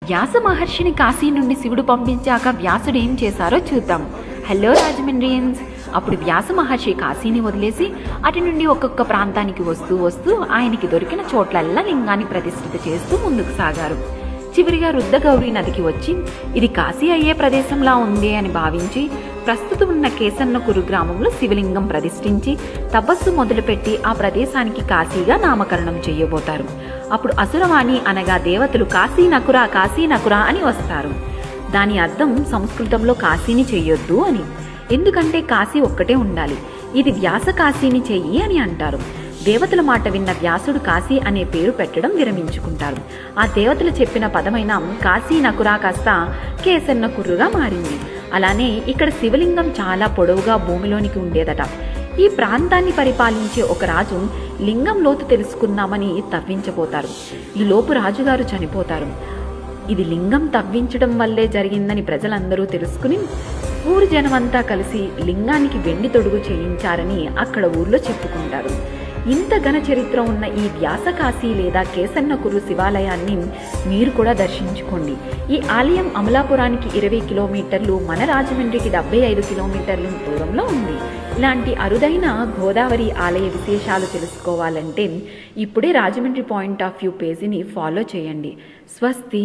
వ్యాస మహర్షిని కాశీ నుండి శివుడు పంపించాక వ్యాసుడు ఏం చేశారో చూద్దాం. హలో రాజమండ్రియన్స్. అప్పుడు వ్యాస మహర్షి కాశీని వదిలేసి అటు నుండి ఒక్కొక్క ప్రాంతానికి వస్తూ ఆయనకి దొరికిన చోట్లల్లా లింగాన్ని ప్రతిష్ఠిత చేస్తూ ముందుకు సాగారు. చివరిగా రుద్రగౌరి నదికి వచ్చి ఇది కాశీ అయ్యే ప్రదేశంలా ఉంది అని భావించి ప్రస్తుతం ఉన్న కేసన్న కురు గ్రామంలో శివలింగం ప్రతిష్ఠించి తపస్సు మొదలుపెట్టి ఆ ప్రదేశానికి కాశీగా నామకరణం చేయబోతారు. అప్పుడు అసురవాణి అనగా దేవతలు కాశీ నకురా అని వస్తారు. దాని అర్థం సంస్కృతంలో కాశీని చెయ్యొద్దు అని. ఎందుకంటే కాశీ ఒక్కటే ఉండాలి, ఇది వ్యాస కాశీని చెయ్యి అని అంటారు. దేవతల మాట విన్న వ్యాసుడు కాశీ అనే పేరు పెట్టడం విరమించుకుంటారు. ఆ దేవతలు చెప్పిన పదమైన కాశీ నకురా కాస్త కేసన్న కుర్రుగా మారింది. అలానే ఇక్కడ శివలింగం చాలా పొడవుగా భూమిలోనికి ఉండేదట. ఈ ప్రాంతాన్ని పరిపాలించే ఒక రాజు లింగం లోతు తెలుసుకున్నామని తవ్వించబోతారు. ఈ లోపు రాజుగారు చనిపోతారు. ఇది లింగం తవ్వించడం వల్లే జరిగిందని ప్రజలందరూ తెలుసుకుని ఊరు జనమంతా కలిసి లింగానికి వెండి తొడుగు చేయించారని అక్కడ ఊర్లో చెప్పుకుంటారు. ఇంత ఘన చరిత్ర ఉన్న ఈ వ్యాసకాశీ లేదా కేసన్న కురు శివాలయాన్ని మీరు కూడా దర్శించుకోండి. ఈ ఆలయం అమలాపురానికి 20 కిలోమీటర్లు, మన రాజమండ్రికి 75 కిలోమీటర్ల దూరంలో ఉంది. ఇలాంటి అరుదైన గోదావరి ఆలయ విశేషాలు తెలుసుకోవాలంటే ఇప్పుడే రాజమండ్రి పాయింట్ ఆఫ్ వ్యూ పేజీని ఫాలో చేయండి. స్వస్తి.